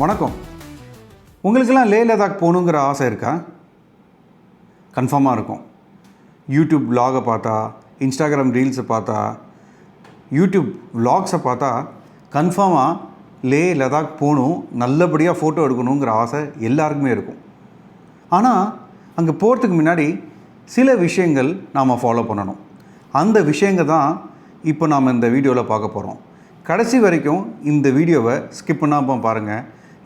வணக்கம். உங்களுக்கெல்லாம் லே லடாக் போகணுங்கிற ஆசை இருக்கா? கன்ஃபார்மாக இருக்கும். யூடியூப் விலாகை பார்த்தா, இன்ஸ்டாகிராம் ரீல்ஸை பார்த்தா, யூடியூப் விலாக்ஸை பார்த்தா கன்ஃபார்மாக லே லடாக் போகணும், நல்லபடியாக ஃபோட்டோ எடுக்கணுங்கிற ஆசை எல்லாருக்குமே இருக்கும். ஆனால் அங்கே போகிறதுக்கு முன்னாடி சில விஷயங்கள் நாம் ஃபாலோ பண்ணணும். அந்த விஷயங்கள் தான் இப்போ நாம் இந்த வீடியோவில் பார்க்க போகிறோம். கடைசி வரைக்கும் இந்த வீடியோவை ஸ்கிப் பண்ணாமல் பாருங்கள்.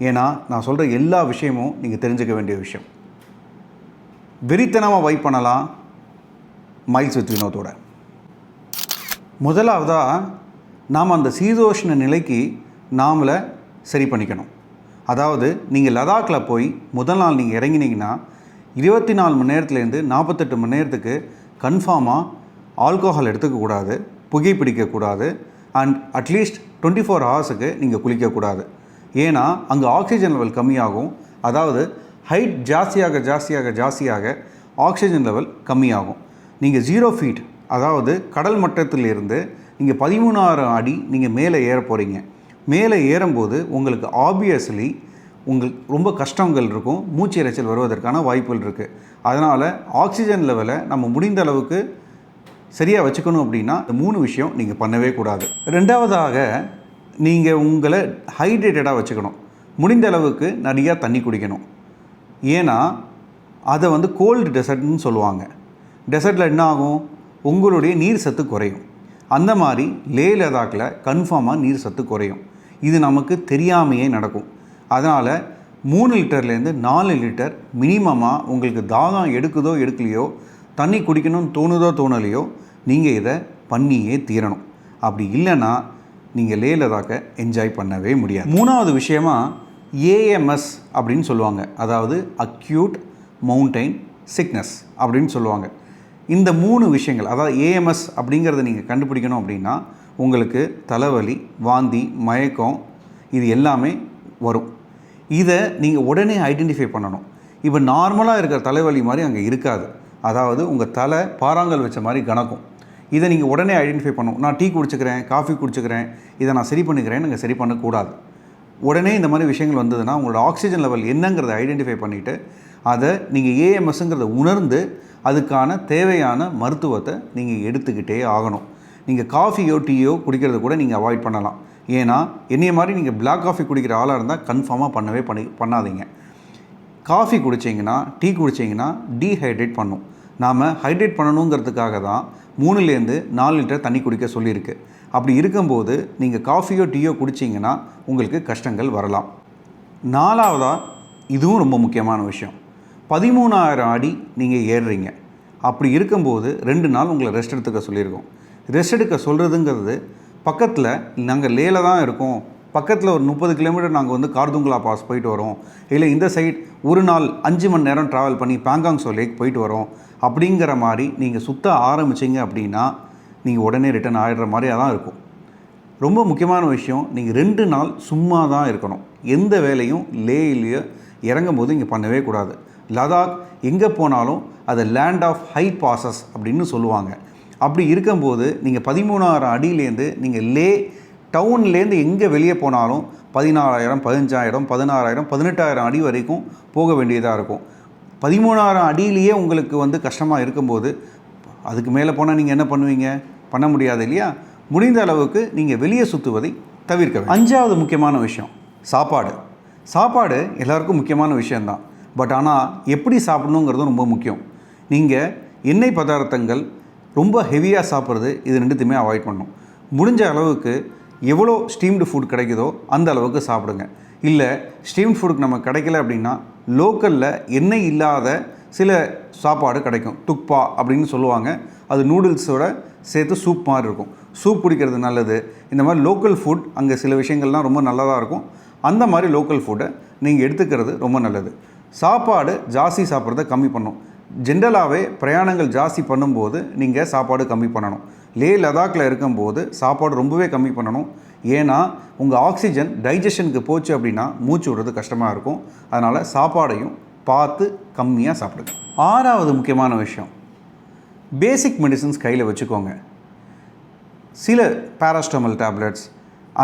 ஏன்னா நான் சொல்கிற எல்லா விஷயமும் நீங்கள் தெரிஞ்சுக்க வேண்டிய விஷயம். வெறித்தனமாக வைப் பண்ணலாம் மைல்ஸ் வித் வினோத்தோட. முதலாவதாக நாம் அந்த சீதோஷ்ண நிலைக்கு நாமளை சரி பண்ணிக்கணும். அதாவது நீங்கள் லடாக்கில் போய் முதல் நாள் நீங்கள் இறங்கினீங்கன்னா 24 மணி நேரத்துலேருந்து 48 மணி நேரத்துக்கு கன்ஃபார்மாக ஆல்கோஹால் எடுத்துக்கக்கூடாது, புகைப்பிடிக்கக்கூடாது, அண்ட் அட்லீஸ்ட் 24 ஹவர்ஸுக்கு நீங்கள் குளிக்கக்கூடாது. ஏன்னா அங்கே ஆக்சிஜன் லெவல் கம்மியாகும். அதாவது ஹைட் ஜாஸ்தியாக ஆக்சிஜன் லெவல் கம்மியாகும். நீங்கள் 0 ஃபீட், அதாவது கடல் மட்டத்திலிருந்து நீங்கள் 13,000 அடி நீங்கள் மேலே ஏற போகிறீங்க. மேலே ஏறும்போது உங்களுக்கு ஆப்வியஸ்லி உங்களுக்கு ரொம்ப கஷ்டங்கள் இருக்கும், மூச்சு இறைச்சல் வருவதற்கான வாய்ப்புகள் இருக்குது. அதனால் ஆக்சிஜன் லெவலை நம்ம முடிந்த அளவுக்கு சரியாக வச்சுக்கணும். அப்படின்னா இந்த 3 விஷயம் நீங்கள் பண்ணவே கூடாது. ரெண்டாவதாக நீங்கள் உங்களை ஹைட்ரேட்டடாக வச்சுக்கணும். முடிந்த அளவுக்கு நிறையா தண்ணி குடிக்கணும். ஏன்னா அதை கோல்டு டெசர்ட்னு சொல்லுவாங்க. டெசர்ட்டில் என்ன ஆகும்? உங்களுடைய நீர் சத்து குறையும். அந்த மாதிரி லே லடாக்கில் கன்ஃபார்மாக நீர் சத்து குறையும். இது நமக்கு தெரியாமையே நடக்கும். அதனால் 3 லிட்டர்லேருந்து 4 லிட்டர் மினிமமாக உங்களுக்கு தாகம் எடுக்குதோ எடுக்கலையோ, தண்ணி குடிக்கணும்னு தோணுதோ தோணலையோ, நீங்கள் இதை பண்ணியே தீரணும். அப்படி இல்லைன்னா நீங்கள் லே லடாக்கை என்ஜாய் பண்ணவே முடியாது. 3வது விஷயமா ஏஎம்எஸ் அப்படின்னு சொல்லுவாங்க. அதாவது அக்யூட் மவுண்டைன் சிக்னஸ் அப்படின்னு சொல்லுவாங்க. இந்த 3 விஷயங்கள், அதாவது ஏஎம்எஸ் அப்படிங்கிறத நீங்கள் கண்டுபிடிக்கணும் அப்படின்னா உங்களுக்கு தலைவலி, வாந்தி, மயக்கம் இது எல்லாமே வரும். இதை நீங்கள் உடனே ஐடென்டிஃபை பண்ணணும். இப்போ நார்மலாக இருக்கிற தலைவலி மாதிரி அங்கே இருக்காது. அதாவது உங்கள் தலை பாறாங்கல் வச்ச மாதிரி கணக்கும். இதை நீங்கள் உடனே ஐடென்டிஃபை பண்ணணும். நான் டீ குடிச்சுக்கிறேன், காஃபி குடிச்சுக்கிறேன், இதை நான் சரி பண்ணிக்கிறேன், நீங்கள் சரி பண்ணக்கூடாது. உடனே இந்த மாதிரி விஷயங்கள் வந்ததுன்னா உங்களோட ஆக்சிஜன் லெவல் என்னங்கிறத ஐடென்டிஃபை பண்ணிவிட்டு அதை நீங்கள் ஏஎம்எஸ்ங்கிறத உணர்ந்து அதுக்கான தேவையான மருத்துவத்தை நீங்கள் எடுத்துக்கிட்டே ஆகணும். நீங்கள் காஃபியோ டீயோ குடிக்கிறத கூட நீங்கள் அவாய்ட் பண்ணலாம். ஏன்னா என்னைய மாதிரி நீங்கள் பிளாக் காஃபி குடிக்கிற ஆளாக இருந்தால் கன்ஃபார்மாக பண்ணாதீங்க. காஃபி குடிச்சிங்கன்னா, டீ குடிச்சிங்கன்னா டீஹைட்ரேட் பண்ணும். நாம் ஹைட்ரேட் பண்ணணுங்கிறதுக்காக தான் 3லேருந்து 4 லிட்டர் தண்ணி குடிக்க சொல்லியிருக்கு. அப்படி இருக்கும்போது நீங்கள் காஃபியோ டீயோ குடிச்சிங்கன்னா உங்களுக்கு கஷ்டங்கள் வரலாம். 4வதாக இதுவும் ரொம்ப முக்கியமான விஷயம், 13,000 அடி நீங்கள் ஏறுறீங்க. அப்படி இருக்கும்போது 2 நாள் உங்களை ரெஸ்ட் எடுத்துக்க சொல்லியிருக்கோம். ரெஸ்ட் எடுக்க சொல்கிறதுங்கிறது பக்கத்தில் நாங்கள் லேல தான் இருக்கோம், பக்கத்தில் ஒரு 30 கிலோமீட்டர் நாங்கள் கார்துங்களா பாஸ் போயிட்டு வரோம், இல்லை இந்த சைட் ஒரு நாள் 5 மணி நேரம் ட்ராவல் பண்ணி பேங்காங்ஸோ லேக் போயிட்டு வரோம் அப்படிங்கிற மாதிரி நீங்கள் சுற்ற ஆரம்பிச்சிங்க அப்படின்னா நீங்கள் உடனே ரிட்டர்ன் ஆகிடுற மாதிரியாக தான் இருக்கும். ரொம்ப முக்கியமான விஷயம், நீங்கள் 2 நாள் சும்மா தான் இருக்கணும். எந்த வேலையும் லேயிலேயே இறங்கும் போது இங்கே பண்ணவே கூடாது. லடாக் எங்கே போனாலும் அதை லேண்ட் ஆஃப் ஹை பாசஸ் அப்படின்னு சொல்லுவாங்க. அப்படி இருக்கும்போது நீங்கள் 13,000 அடியிலேருந்து நீங்கள் லே டவுன்லேருந்து எங்கே வெளியே போனாலும் 14,000, 15,000, 16,000, 18,000 அடி வரைக்கும் போக வேண்டியதாக இருக்கும். 13,000 அடியிலேயே உங்களுக்கு கஷ்டமாக இருக்கும்போது அதுக்கு மேலே போனால் நீங்கள் என்ன பண்ணுவீங்க? பண்ண முடியாது இல்லையா? முடிந்த அளவுக்கு நீங்கள் வெளியே சுற்றுவதை தவிர்க்க வேண்டும். 5வது முக்கியமான விஷயம் சாப்பாடு. சாப்பாடு எல்லாருக்கும் முக்கியமான விஷயந்தான். பட் ஆனால் எப்படி சாப்பிடணுங்கிறதும் ரொம்ப முக்கியம். நீங்கள் எண்ணெய் பதார்த்தங்கள் ரொம்ப ஹெவியாக சாப்பிட்றது, இது 2த்தையுமே அவாய்ட் பண்ணணும். முடிஞ்ச அளவுக்கு எவ்வளோ ஸ்டீம்டு ஃபுட் கிடைக்குதோ அந்த அளவுக்கு சாப்பிடுங்க. இல்லை ஸ்டீம்டு ஃபுட்டுக்கு நமக்கு கிடைக்கல அப்படின்னா லோக்கலில் எண்ணெய் இல்லாத சில சாப்பாடு கிடைக்கும். துக்பா அப்படின்னு சொல்லுவாங்க. அது நூடுல்ஸோட சேர்த்து சூப் மாதிரி இருக்கும். சூப் குடிக்கிறது நல்லது. இந்த மாதிரி லோக்கல் ஃபுட் அங்கே சில விஷயங்கள்லாம் ரொம்ப நல்லதாக இருக்கும். அந்த மாதிரி லோக்கல் ஃபுட்டை நீங்கள் எடுத்துக்கிறது ரொம்ப நல்லது. சாப்பாடு ஜாஸ்தி சாப்பிட்றத கம்மி பண்ணணும். ஜென்ரலாகவே பிரயாணங்கள் ஜாஸ்தி பண்ணும்போது நீங்கள் சாப்பாடு கம்மி பண்ணணும். லே லடாக்கில் இருக்கும்போது சாப்பாடு ரொம்பவே கம்மி பண்ணணும். ஏன்னா உங்கள் ஆக்சிஜன் டைஜஷனுக்கு போச்சு அப்படின்னா மூச்சு விடுறது கஷ்டமாக இருக்கும். அதனால் சாப்பாடையும் பார்த்து கம்மியாக சாப்பிடுங்க. 6வது முக்கியமான விஷயம், பேசிக் மெடிசன்ஸ் கையில் வச்சுக்கோங்க. சில பேராஸ்டமல் டேப்லெட்ஸ்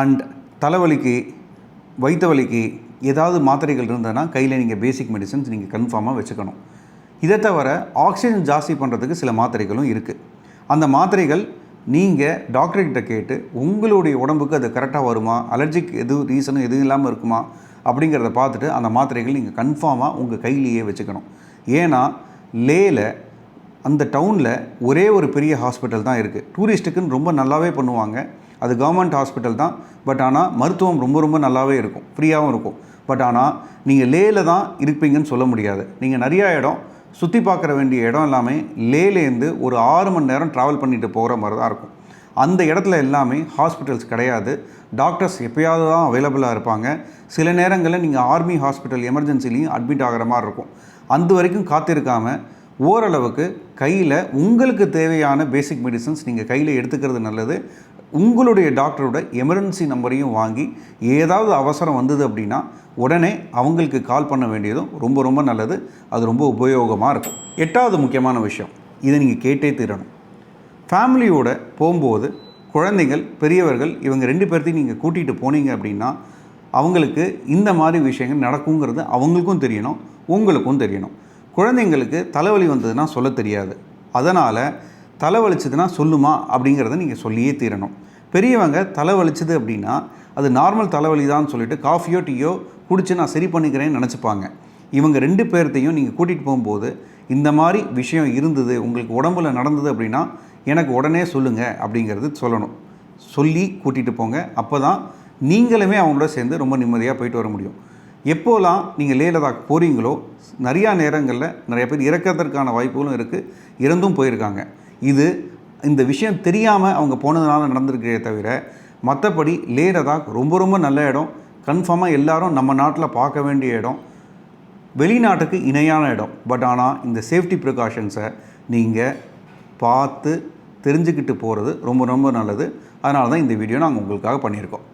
அண்ட் தலைவலிக்கு, வயிற்று வலிக்கு, ஏதாவது மாத்திரைகள் இருந்ததுன்னா கையில் நீங்கள் பேசிக் மெடிசன்ஸ் நீங்கள் கன்ஃபார்மாக வச்சுக்கணும். இதை தவிர ஆக்சிஜன் ஜாஸ்தி பண்ணுறதுக்கு சில மாத்திரைகளும் இருக்குது. அந்த மாத்திரைகள் நீங்கள் டாக்டர்கிட்ட கேட்டு உங்களுடைய உடம்புக்கு அது கரெக்டாக வருமா, அலர்ஜிக் ரீசனும் எதுவும் இல்லாமல் இருக்குமா அப்படிங்கிறத பார்த்துட்டு அந்த மாத்திரைகள் நீங்கள் கன்ஃபார்மாக உங்கள் கையிலேயே வச்சுக்கணும். ஏன்னா லேயில் அந்த டவுனில் ஒரே ஒரு பெரிய ஹாஸ்பிட்டல் தான் இருக்குது. டூரிஸ்ட்டுக்குன்னு ரொம்ப நல்லாவே பண்ணுவாங்க. அது கவர்மெண்ட் ஹாஸ்பிட்டல் தான். பட் ஆனால் மருத்துவம் ரொம்ப ரொம்ப நல்லாவே இருக்கும், ஃப்ரீயாகவும் இருக்கும். பட் ஆனால் நீங்கள் லேயில் தான் இருப்பீங்கன்னு சொல்ல முடியாது. நீங்கள் நிறையா இடம் சுற்றி பார்க்குற வேண்டிய இடம் எல்லாமே லேலேருந்து ஒரு 6 மணி நேரம் ட்ராவல் பண்ணிட்டு போகிற மாதிரி தான் இருக்கும். அந்த இடத்துல எல்லாமே ஹாஸ்பிட்டல்ஸ் கிடையாது. டாக்டர்ஸ் எப்போயாவது தான் அவைலபிளாக இருப்பாங்க. சில நேரங்களில் நீங்கள் ஆர்மி ஹாஸ்பிட்டல் எமர்ஜென்சிலையும் அட்மிட் ஆகிற மாதிரி இருக்கும். அந்த வரைக்கும் காத்திருக்காமல் ஓரளவுக்கு கையில் உங்களுக்கு தேவையான பேசிக் மெடிசன்ஸ் நீங்கள் கையில் எடுத்துக்கிறது நல்லது. உங்களுடைய டாக்டரோட எமர்ஜென்சி நம்பரையும் வாங்கி ஏதாவது அவசரம் வந்தது அப்படின்னா உடனே அவங்களுக்கு கால் பண்ண வேண்டியதும் ரொம்ப ரொம்ப நல்லது. அது ரொம்ப உபயோகமாக இருக்கும். 8வது முக்கியமான விஷயம், இதை நீங்கள் கேட்டே தீரணும். ஃபேமிலியோடு போகும்போது குழந்தைகள், பெரியவர்கள் இவங்க 2 பேர்த்தையும் நீங்கள் கூட்டிகிட்டு போனீங்க அப்படின்னா அவங்களுக்கு இந்த மாதிரி விஷயங்கள் நடக்குங்கிறது அவங்களுக்கும் தெரியணும், உங்களுக்கும் தெரியணும். குழந்தைங்களுக்கு தலைவலி வந்ததுன்னா சொல்ல தெரியாது. அதனால் தலைவலிச்சதுன்னா சொல்லுமா அப்படிங்கிறத நீங்கள் சொல்லியே தீரணும். பெரியவங்க தலைவலிச்சது அப்படின்னா அது நார்மல் தலைவலி தான் சொல்லிட்டு காஃபியோ டீயோ குடிச்சு நான் சரி பண்ணிக்கிறேன்னு நினச்சிப்பாங்க. இவங்க 2 பேர்த்தையும் நீங்கள் கூட்டிகிட்டு போகும்போது இந்த மாதிரி விஷயம் இருந்தது, உங்களுக்கு உடம்புல நடந்தது அப்படின்னா எனக்கு உடனே சொல்லுங்கள் அப்படிங்கிறது சொல்லணும். சொல்லி கூட்டிகிட்டு போங்க. அப்போ தான் நீங்களுமே அவங்களோட சேர்ந்து ரொம்ப நிம்மதியாக போயிட்டு வர முடியும். எப்போலாம் நீங்கள் லே லடாக் போகிறீங்களோ நிறையா நேரங்களில் நிறைய பேர் இறக்கிறதுக்கான வாய்ப்புகளும் இருக்குது, இறந்தும் போயிருக்காங்க. இந்த விஷயம் தெரியாமல் அவங்க போனதுனால நடந்திருக்கிறே தவிர மற்றபடி லே லடாக் ரொம்ப ரொம்ப நல்ல இடம். கன்ஃபார்மாக எல்லாரும் நம்ம நாட்டில் பார்க்க வேண்டிய இடம், வெளிநாட்டுக்கு இணையான இடம். பட் ஆனால் இந்த சேஃப்டி ப்ரிகாஷன்ஸை நீங்கள் பார்த்து தெரிஞ்சுக்கிட்டு போகிறது ரொம்ப ரொம்ப நல்லது. அதனால தான் இந்த வீடியோ நாங்கள் உங்களுக்காக பண்ணியிருக்கோம்.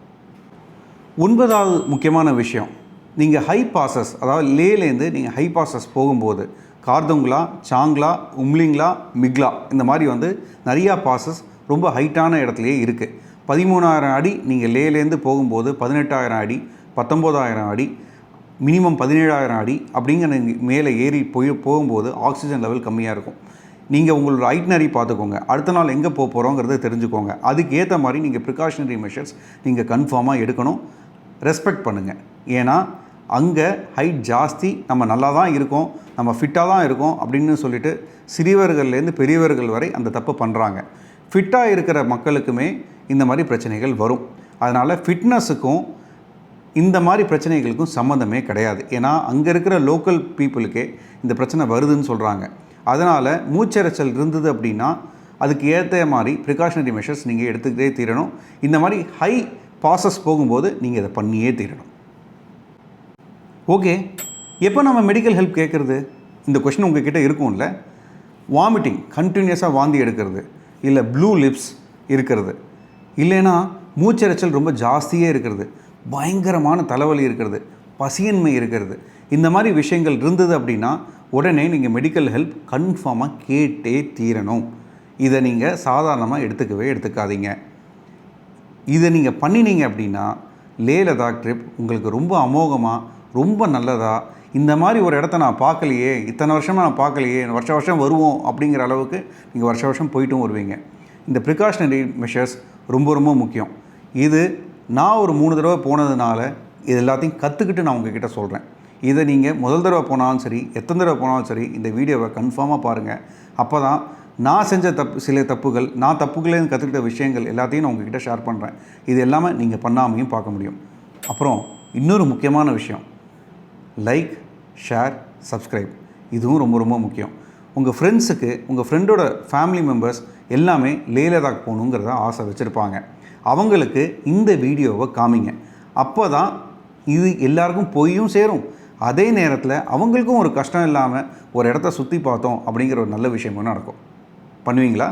9வது முக்கியமான விஷயம், நீங்கள் ஹை பாசஸ், அதாவது லேலேருந்து நீங்கள் ஹை பாசஸ் போகும்போது கார்துங்லா, சாங்லா, உம்லிங்லா, மிக்லா இந்த மாதிரி நிறையா பாசஸ் ரொம்ப ஹைட்டான இடத்துலையே இருக்குது. 13,000 அடி நீங்கள் லேலேருந்து போகும்போது 18,000 அடி, 19,000 அடி, மினிமம் 17,000 அடி அப்படிங்கிற மேலே ஏறி போகும்போது ஆக்சிஜன் லெவல் கம்மியாக இருக்கும். நீங்கள் உங்களோட ஐட்னரி பார்த்துக்கோங்க. அடுத்த நாள் எங்கே போக போகிறோங்கிறத தெரிஞ்சுக்கோங்க. அதுக்கு ஏற்ற மாதிரி நீங்கள் ப்ரிகாஷனரி மெஷர்ஸ் நீங்கள் கன்ஃபார்மாக எடுக்கணும். ரெஸ்பெக்ட் பண்ணுங்கள். ஏன்னா அங்கே ஹைட் ஜாஸ்தி, நம்ம நல்லா தான் இருக்கோம், நம்ம ஃபிட்டாக தான் இருக்கோம் அப்படின்னு சொல்லிட்டு சிறியவர்கள்லேருந்து பெரியவர்கள் வரை அந்த தப்பு பண்ணுறாங்க. ஃபிட்டாக இருக்கிற மக்களுக்குமே இந்த மாதிரி பிரச்சனைகள் வரும். அதனால் ஃபிட்னஸுக்கும் இந்த மாதிரி பிரச்சனைகளுக்கும் சம்மந்தமே கிடையாது. ஏன்னா அங்கே இருக்கிற லோக்கல் பீப்புளுக்கே இந்த பிரச்சனை வருதுன்னு சொல்கிறாங்க. அதனால் மூச்சரைச்சல் இருந்தது அப்படின்னா அதுக்கு ஏற்ற மாதிரி ப்ரிகாஷனரி மெஷர்ஸ் நீங்கள் எடுத்துக்கிட்டே தீரணும். இந்த மாதிரி ஹை பாசஸ் போகும்போது நீங்கள் இதை பண்ணியே தீரணும். ஓகே, எப்போ நம்ம மெடிக்கல் ஹெல்ப் கேட்குறது? இந்த கொஷின் உங்ககிட்ட இருக்கும்ல. வாமிட்டிங், கண்டினியூஸாக வாந்தி எடுக்கிறது, இல்லை ப்ளூ லிப்ஸ் இருக்கிறது, இல்லைன்னா மூச்சரைச்சல் ரொம்ப ஜாஸ்தியே இருக்கிறது, பயங்கரமான தலைவலி இருக்கிறது, பசியின்மை இருக்கிறது, இந்த மாதிரி விஷயங்கள் இருந்தது அப்படின்னா உடனே நீங்கள் மெடிக்கல் ஹெல்ப் கன்ஃபார்மாக கேட்டே தீரணும். இதை நீங்கள் சாதாரணமாக எடுத்துக்காதீங்க. இதை நீங்கள் பண்ணினீங்க அப்படின்னா லே லடாக் ட்ரிப் உங்களுக்கு ரொம்ப அமோகமாக, ரொம்ப நல்லதாக, இந்த மாதிரி ஒரு இடத்த நான் பார்க்கலையே, இத்தனை வருஷமாக நான் பார்க்கலையே, வருஷம் வருவோம் அப்படிங்கிற அளவுக்கு நீங்கள் வருஷம் போயிட்டும் வருவீங்க. இந்த ப்ரிகாஷனரி மெஷர்ஸ் ரொம்ப ரொம்ப முக்கியம். இது நான் ஒரு 3 தடவை போனதுனால இது எல்லாத்தையும் கற்றுக்கிட்டு நான் உங்ககிட்ட சொல்கிறேன். இதை நீங்கள் முதல் தடவை போனாலும் சரி, எத்தனை தடவை போனாலும் சரி, இந்த வீடியோவை கன்ஃபார்மாக பாருங்கள். அப்போ தான் நான் செஞ்ச சில தப்புகள், நான் தப்புகளேருந்து கற்றுக்கிட்ட விஷயங்கள் எல்லாத்தையும் நான் உங்ககிட்ட ஷேர் பண்ணுறேன். இது எல்லாமே நீங்கள் பண்ணாமையும் பார்க்க முடியும். அப்புறம் இன்னொரு முக்கியமான விஷயம், லைக், ஷேர், சப்ஸ்கிரைப், இதுவும் ரொம்ப ரொம்ப முக்கியம். உங்கள் ஃப்ரெண்ட்ஸுக்கு, உங்கள் ஃப்ரெண்டோட ஃபேமிலி மெம்பர்ஸ் எல்லாமே லே லடாக் போகணுங்கிறத ஆசை வச்சுருப்பாங்க. அவங்களுக்கு இந்த வீடியோவை காமிங்க. அப்போ தான் இது எல்லாருக்கும் போயும் சேரும். அதே நேரத்தில் அவங்களுக்கும் ஒரு கஷ்டம் இல்லாமல் ஒரு இடத்த சுற்றி பார்த்தோம் அப்படிங்கிற ஒரு நல்ல விஷயமும் நடக்கும். பண்ணுவீங்களா?